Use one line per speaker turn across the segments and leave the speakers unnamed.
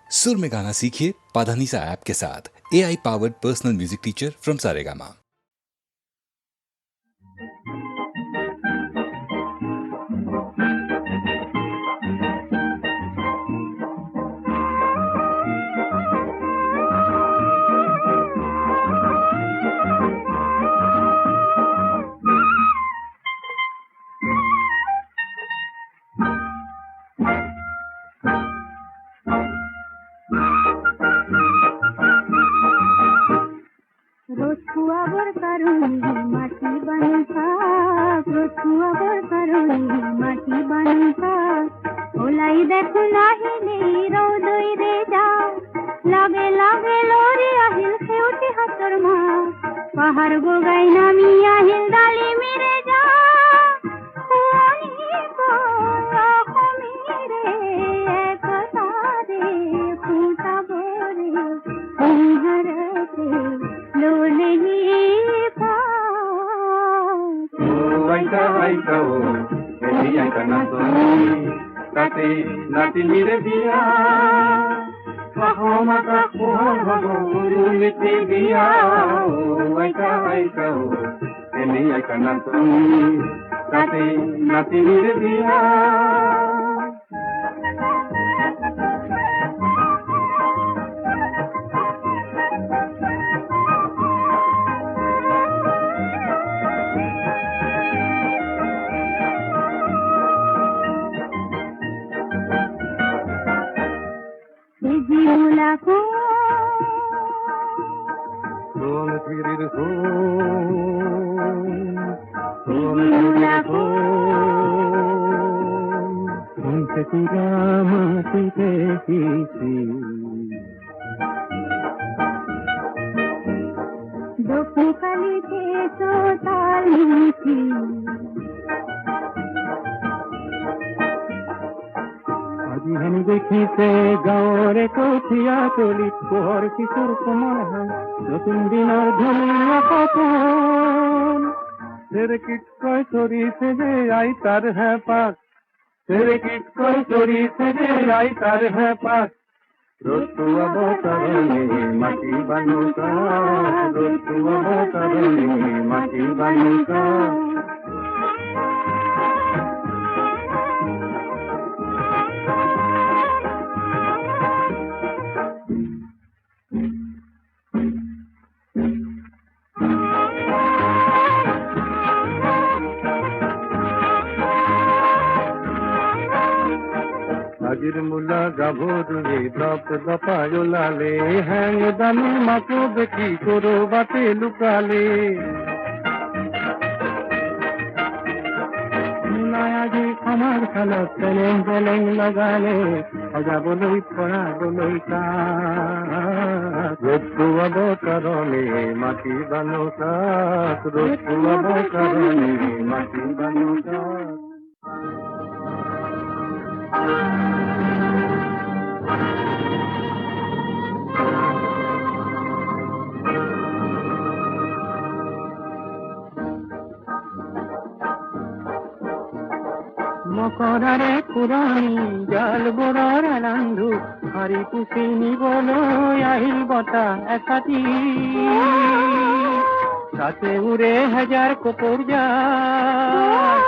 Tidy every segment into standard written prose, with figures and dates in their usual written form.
सुर में गाना सीखिए पाधानीसा ऐप के साथ। AI powered personal music teacher from Saregama.
মকরারে পুরাণী জাল বড়ার আনন্দু হারি পুষি নিবলই আহিল বতা একাতি সাথে উড়ে হাজার কপর যায়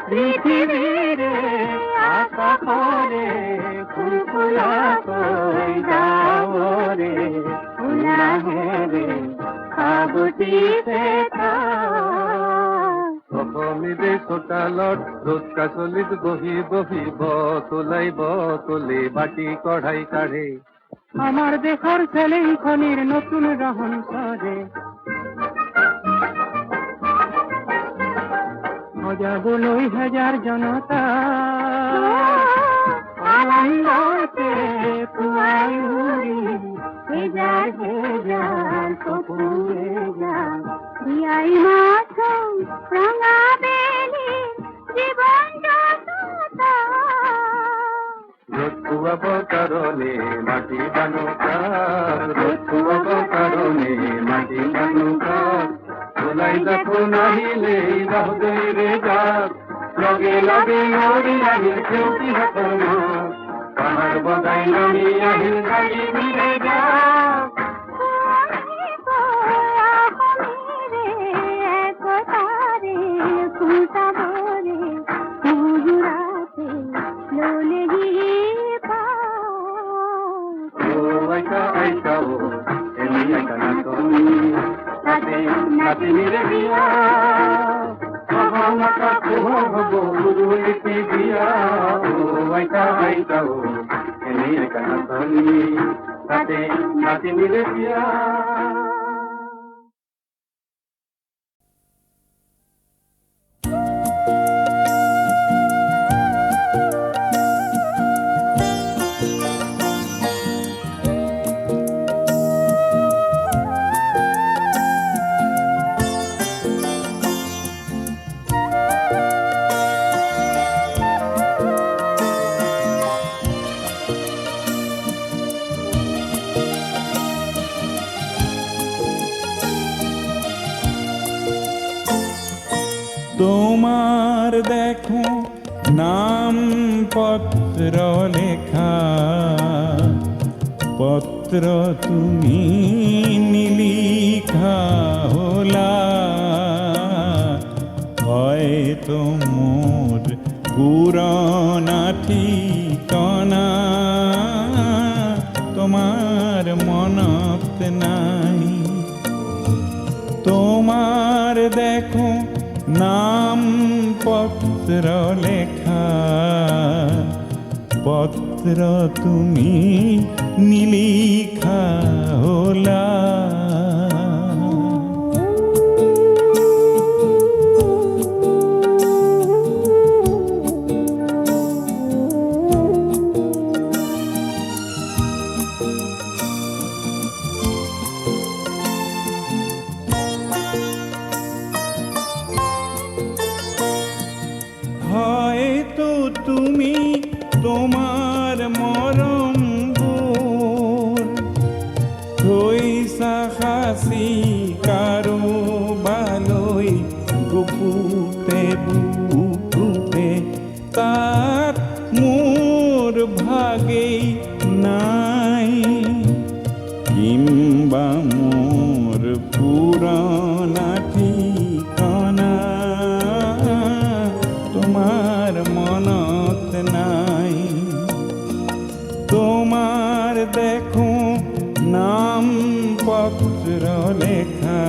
পৃথিবীর আকাশরে ফুলফুলা কই যাও রে ফুলা হে খাবতি পেতা অসমীদে চোতালত রোদ কাচলিত বহি বহি বতলে বাটি কঢ়াই কাঢ়ে আমার দেশৰ চেলেইখনিৰ নতুন ৰহন কৰে সজাবলৈ হাজাৰ জনতা আনন্দতে পুৱাই উৰি হেজাৰ হেজাৰ কপুৰে যাম বিয়াই মাছ ৰঙা বেলি জীৱন যততা ৰ'দ খুৱাব কাৰণে মাটি বানুকা ৰ'দ খুৱাব কাৰণে মাটি বানুকা ওলাই দেখো নাহিলে ৰহদৈৰে যাক লগে লগে নৰি আহিল সেউতি হাতৰ পাহাৰ বগাই নামি আহিল বাড়ি ফিরে যাও নাতিনিরে বিয়া মাতা হব গুরুলিতে দিয়া ও আইতা আইতা ও এনে কানা তনি তাতে নাতিনিরে বিয়া
তোমার দেখো নাম পত্র লেখা পত্র তুমি নিলিখা হলা হয়তো মোর পুরনা ঠিকানা তোমার মনত নাই তোমার দেখো নাম পত্র লেখা পত্র তুমি নিলিখা হলা হয়তো তুমি তোমার মরম গোর থইসা হাসি কারো বালই গুপুতে বুকুতে তার মোর ভাগে নাই কিংবা মোর পুরানা ঠিকানা তোমার মনত নাই তোমার দেখো নাম পত্র লেখা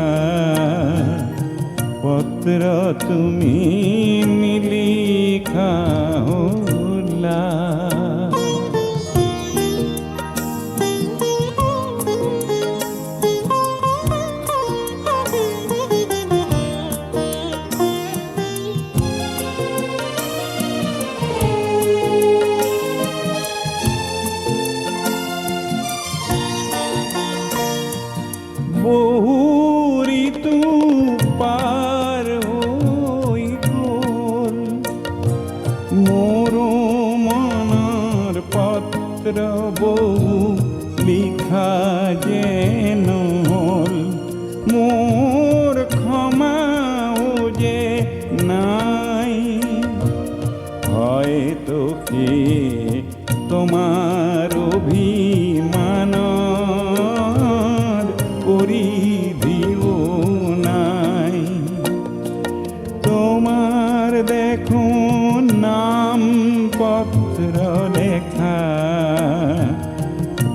পত্র তুমি নিলিখা হলা বহু ঋতু পার হই গোল মোর মনের পত্র বহু লিখা যেন হল মোর ক্ষমাও যে নাই হয়তো কি তোমার অভিমান পরিধিও নাই তোমার দেখো নাম পত্র লেখা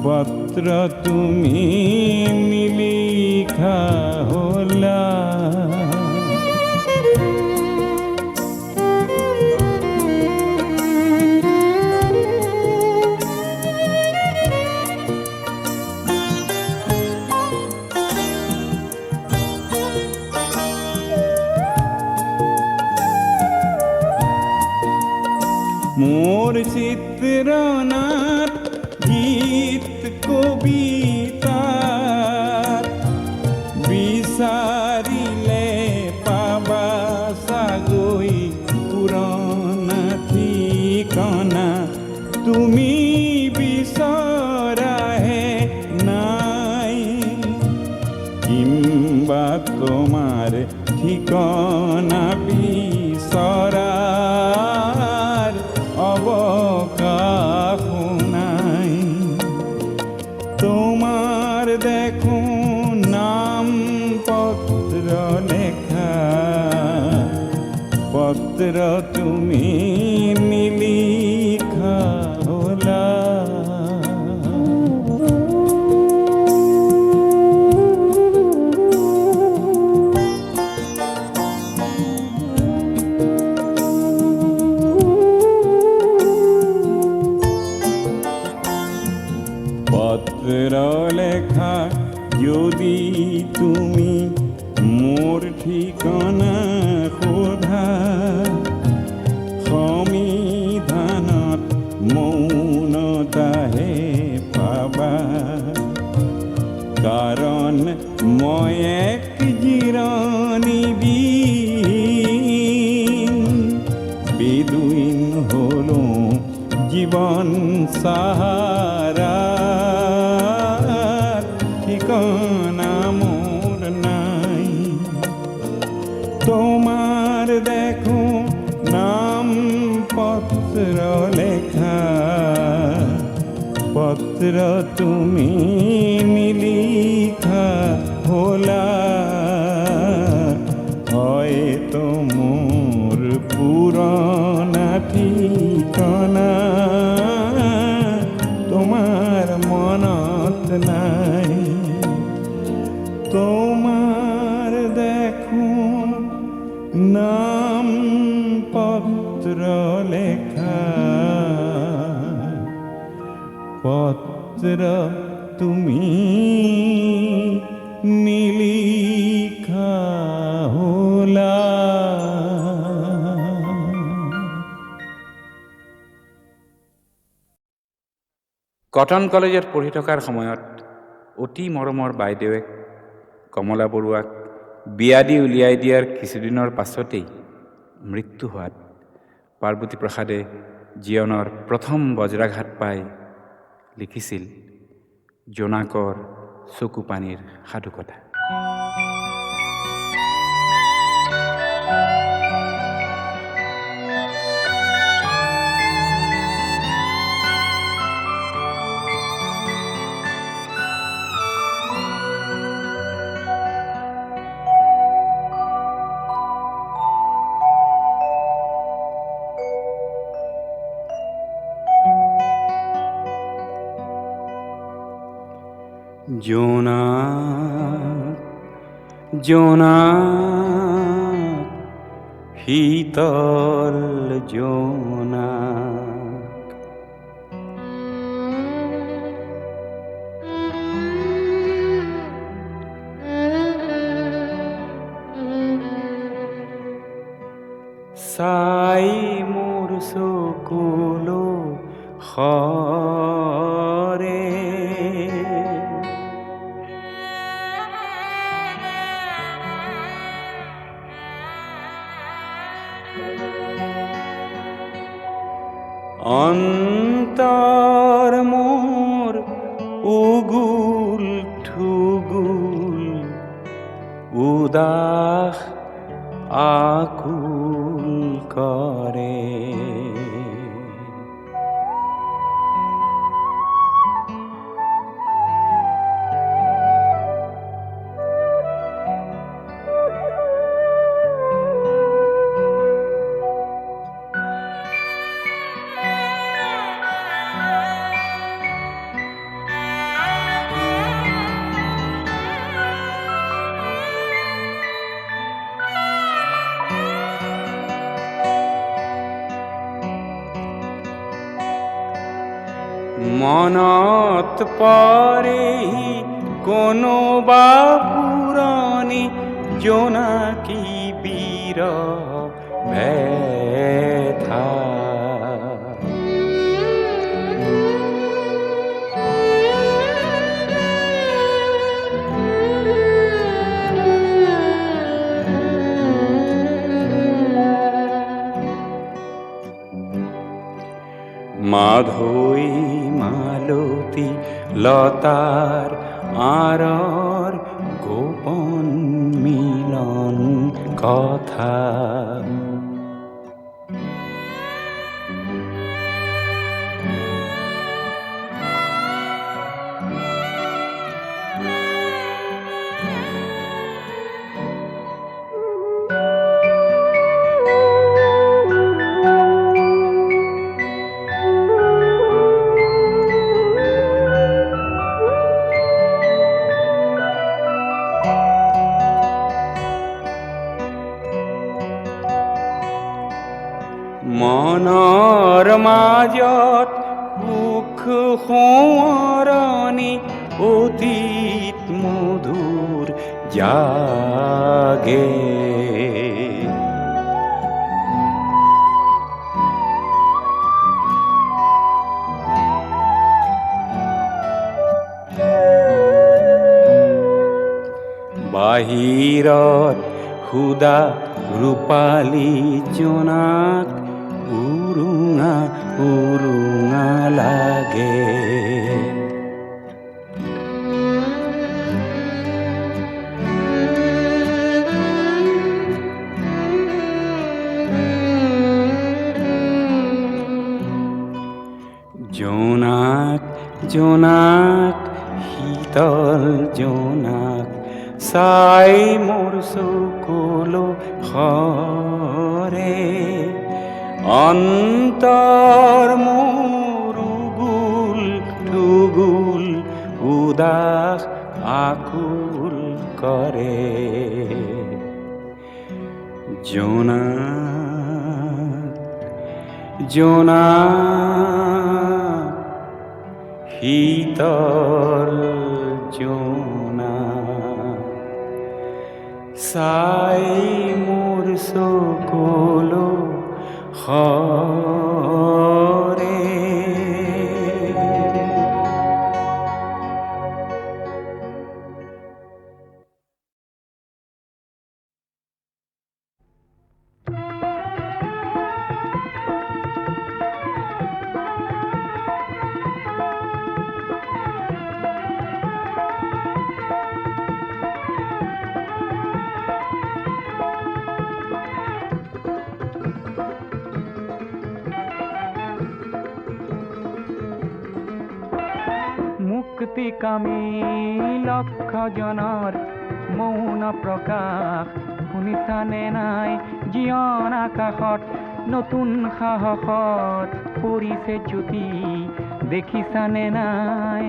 পত্র তুমি নিলিখা হলা মোর চিত্রনাট গীত কবিতা বিচারিলে পাবা সাগৈ পুরনা ঠিকানা তুমি বিচৰাহে নাই কিংবা তোমার ঠিকানা বিচৰাৰ অবকাশ নাই দেখো নাম পত্র লেখা, পত্র তুমি নিলিখা হলা। পত্র লেখা যদি তুমি মোর ঠিকনা সোধা, সমিধানত মৌনতাহে পাবা। কাৰণ মই এক জিৰণি বেদুইন হলো জীবন সাহারা, ঠিকনা মোর নাই। তোমার দেখো নাম পত্র লেখা, পত্র তুমি নিলিখা হলা। হয়তো মোর পুরনা ঠিকনা তোমার মনত নাই। তোমার দেখো নাম পত্র লেখা, পত্র তুমি নিলিখা হলা।
কটন কলেজত পঢ়ি থকাৰ সময়ত অতি মৰমৰ বাইদেৱে কমলা বৰুৱাক বিয়া দি উলিয়াই দিয়াৰ কিছুদিনৰ পাছতেই মৃত্যু হোৱাত পাৰ্বতী প্ৰসাদে জীৱনৰ প্ৰথম বজ্ৰাঘাত পাই লিখিছিল জোনাকৰ চকু পানীৰ সাধুকথা। জোনাক জোনাক শীতল জোনাক, চাই মোৰ চকুলো সৰে, অন্তৰ মোৰ উগুল ঠুগুল উদাস আকুল কৰে। মনত পৰেহি কোনোবা পুৰণি জোনাকী বিৰহ ব্যথা। মাধৈ মালতী লতাৰ আঁৰৰ গোপন মিলন কথা। মাজত সুখ সোঁৱৰণি অতীত মধুৰ জাগে বাহিৰত সুদা ৰূপালী জোনাক উৰুঙা উৰুঙা লাগে জোনাক জোনাক শীতল জোনাক চাই মোৰ চকুলো সৰে অন্তৰ মোৰ উগুল ঠুগুল উদাস আকুল কৰে জোনাক জোনাক শীতল জোনাক চাই মোৰ চকুলো সৰে
মুক্তিকামী লক্ষজনৰ মৌন প্ৰকাশ শুনিছানে নাই জীৱন আকাশত নতুন সাহসত পৰিছে জ্যোতি দেখিছানে নাই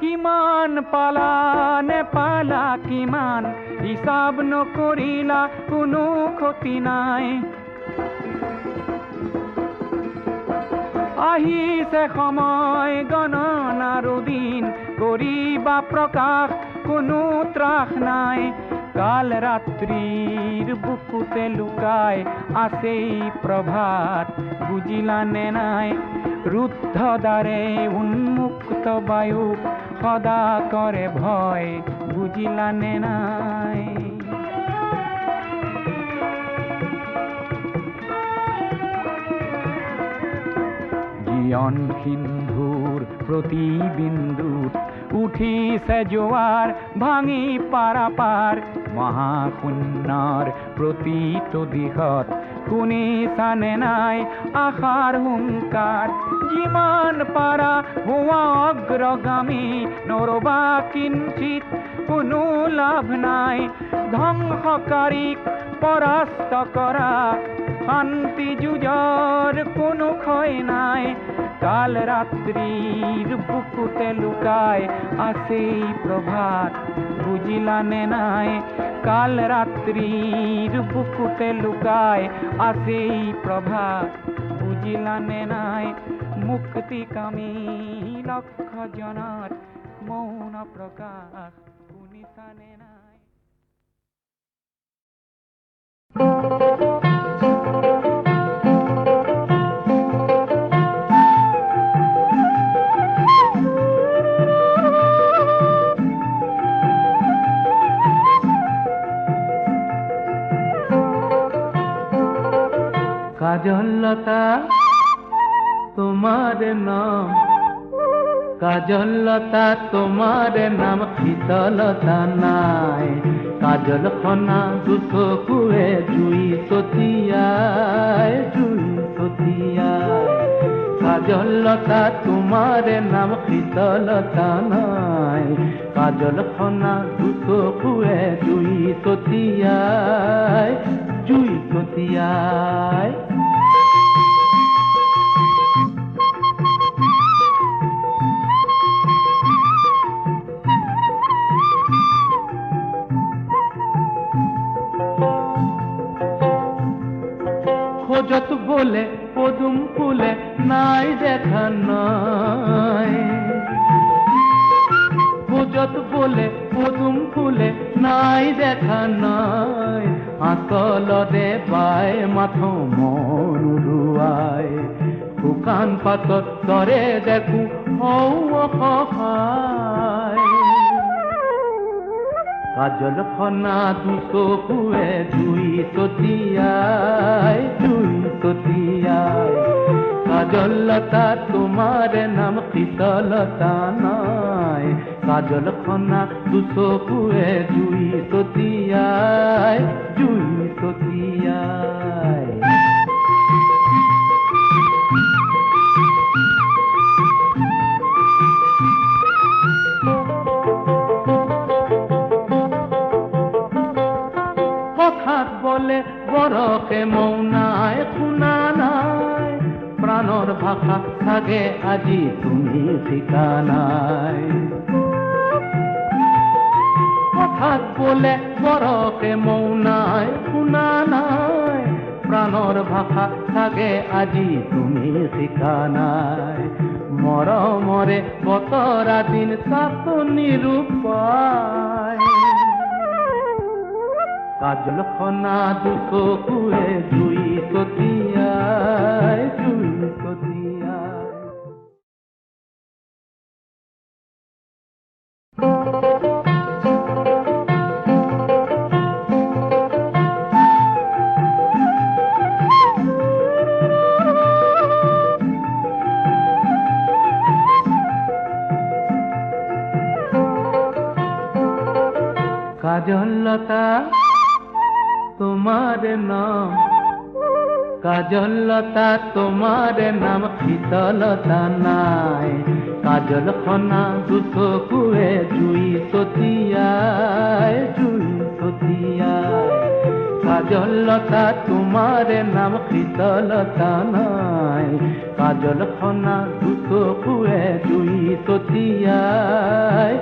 কিমান পালা নেপালা কিমান হিচাপ নকৰিলা কোনো ক্ষতি নাই আহিছে সময় গণনাৰো দিন কৰিবা প্ৰকাশ কোনো ত্ৰাস নাই কাল ৰাত্ৰিৰ বুকুতে লুকাই আছেই প্ৰভাত বুজিলানে নাই ৰুদ্ধ দ্বাৰে উন্মুক্ত বায়ুক সদা কৰে ভয় বুজিলানে নাই জীৱন সিন্ধুৰ প্ৰতিবিন্দুত উঠিছে জোৱাৰ ভাঙি পাৰাপাৰ মহাশূন্যৰ প্ৰতিটো দিশত শুনিছানে নাই আশাৰ হুংকাৰ যিমান পাৰা হোৱা অগ্ৰগামী নৰবা কিঞ্চিত কোনো লাভ নাই ধ্বংসকাৰীক পৰাস্ত কৰা শান্তি যুঁজৰ কোনো ক্ষয় নাই কাল ৰাত্ৰিৰ বুকুতে লুকাই আছেই প্ৰভাত বুজিলানে নাই কাল ৰাত্ৰিৰ বুকুতে লুকাই আছেই প্ৰভাত বুজিলানে নাই মুক্তিকামী লক্ষজনৰ মৌন প্ৰকাশ শুনিছানে নাই কাজলতা তোমার নাম কাজলতা তোমার নাম শীতলতা নাই কাজল খনা দুচকুৱে জুই ছটিয়াই কাজলতা তোমার নাম শীতলতা নাই কাজল খনা দুচকুৱে জুই ছটিয়াই খোঁজত বলে পদুম ফুলে নাই দেখা নাই খোঁজত বলে পদুম ফুলে নাই দেখা নাই আঁচলতে বাই মাথো মন উৰুৱাই শুকান পাতত তৰে দেখো হৌ অসহায় কাজল খনা দুচকুৱে জুই ততিয়াই কাজল লতা তোমাৰ নাম শীতলতা নাই কাজল খনা দুচকুৱে জুই ততিয়াই কথাত বলে বৰকে মৌনাই শুনা নাই প্ৰাণৰ ভাষা থাকে আজি তুমি ঠিকানাই কথাত বলে বৰকে মৌনাই শুনা নাই প্ৰাণৰ ভাষা থাকে আজি তুমি ঠিকানাই মৰমৰে বতৰা দিন তাতো নিৰূপায় কাজল খনা দুচকুৱে জুই ততিয়াই কাজল লতা তোমার নাম কাজল লতা তোমার নাম শীতলতা নাই কাজল খনা দুচকুৱে জুই ততিয়াই কাজল লতা তোমার নাম শীতলতা নাই কাজল খনা দুচকুৱে জুই ততিয়াই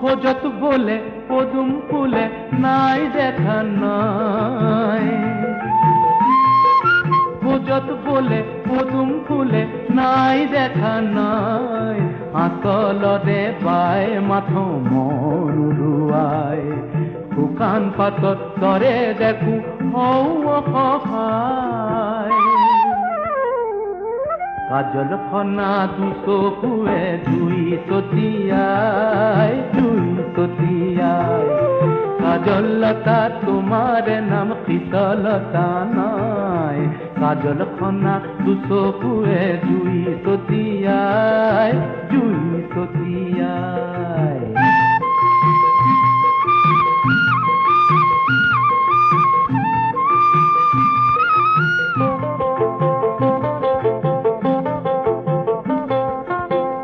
খোঁজত বলে পদুম ফুলে নাই দেখা নাই খোঁজত বলে পদুম ফুলে নাই দেখা নাই আঁচলতে বাই মাথো মন উৰুৱাই শুকান পাতত তৰে দেখো হৌ অসহায় কাজল খনা দুচকুৱে জুই ততিয়াই কাজল লতা তোমাৰ নাম শীতলতা নাই কাজল খনা দুচকুৱে জুই ততিয়াই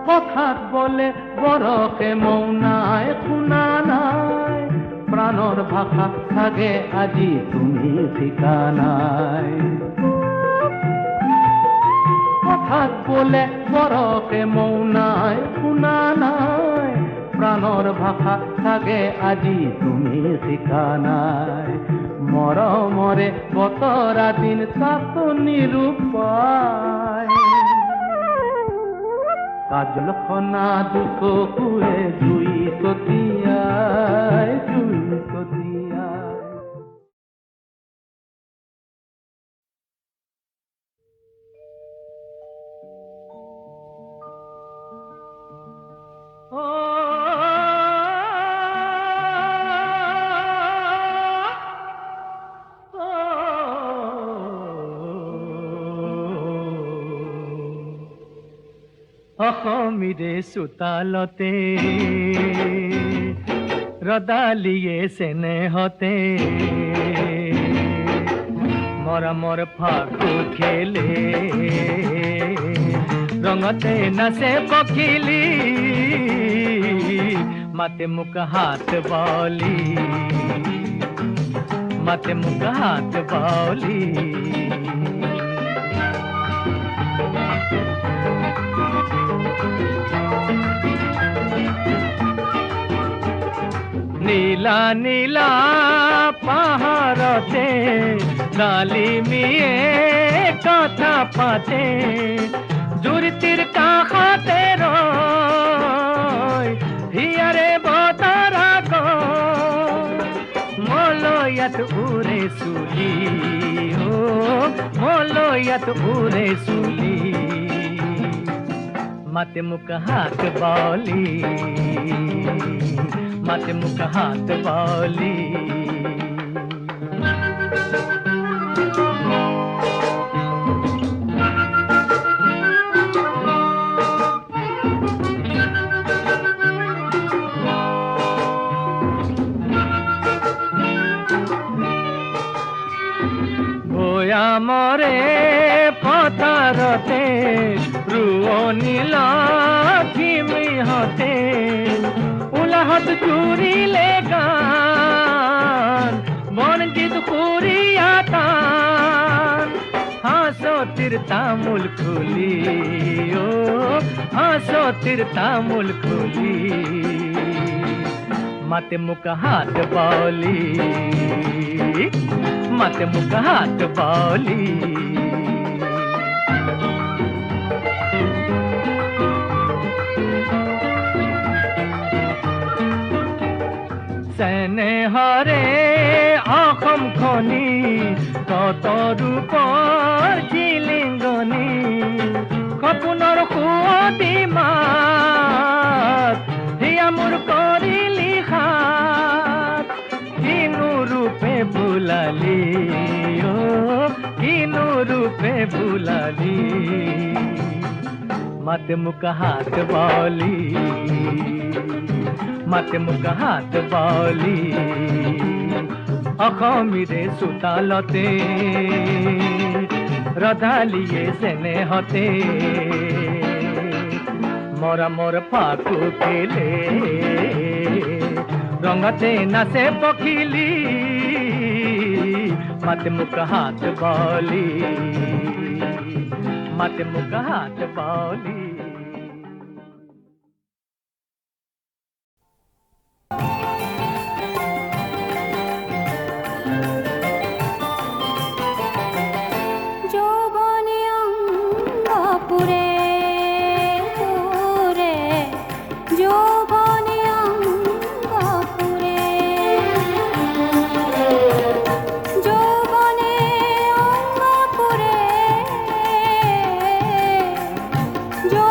কথাত বলে বৰকে মৌনাই শুনা নাই প্ৰাণৰ ভাষা থাকে আজি তুমি ঠিকানাই কথাত বলে বৰকে মৌনাই শুনা নাই প্ৰাণৰ ভাষা থাকে আজি তুমি ঠিকানাই মৰমৰে বতৰা দিন তাতো নিৰূপায় কাজল খনা দুচকুৱে জুই ততিয়াই অসমীৰে চোতালতে ৰদালিয়ে চেনেহতে মৰমৰ ফাকু খেলে ৰঙতে নাচে পখিলি মাতে মোক হাত বলি মাতে মুখ হাত বাউলি নীলা নীলা পাহাড়তে ডালি মিয়ে কথা পাতে জুরিতির কাখাতে রয় হিয়ারে বতারা গো মলয়াত উরে সুলি ও মলয়াত উরে সুলি মাতে মুখ হাত বাউলি মাতে মুখ হাত বাউলি ভয়া মরে পথারতে রুয়নিলা খিমি হতে উলাহত চুরিলে গান বনজিত পুরিয়া তান হাসতির তামুল খুলি ও হাসতির তামুল খুলি মাতে মুখ হাত বাউলি মাতে মুখ হাত বাউলি সেনে হরে অখম খনি কত রূপর ঝিলিঙ্গনি খপুনর খুয়তি মাত হিয়া মোর করিলি হাত কিনু রূপে ভুলালি ও কিনু রূপে ভুলালি মাতে মুখ হাত বাউলি মাতে মুখ হাত বাউলি অখমিরে সুতালতে রধালিয়ে সেনে হতে মরা মোর ফাকু খেলে রঙতে নাচে পখিলি মাতে মুখ হাত বাউলি মাতে মুখ হাত বাউলি
जो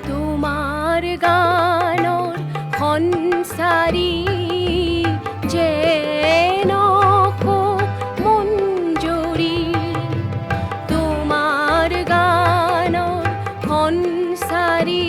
তোমার গানর খনসারি যে নখো মঞ্জুরি তোমার গানর খনসারি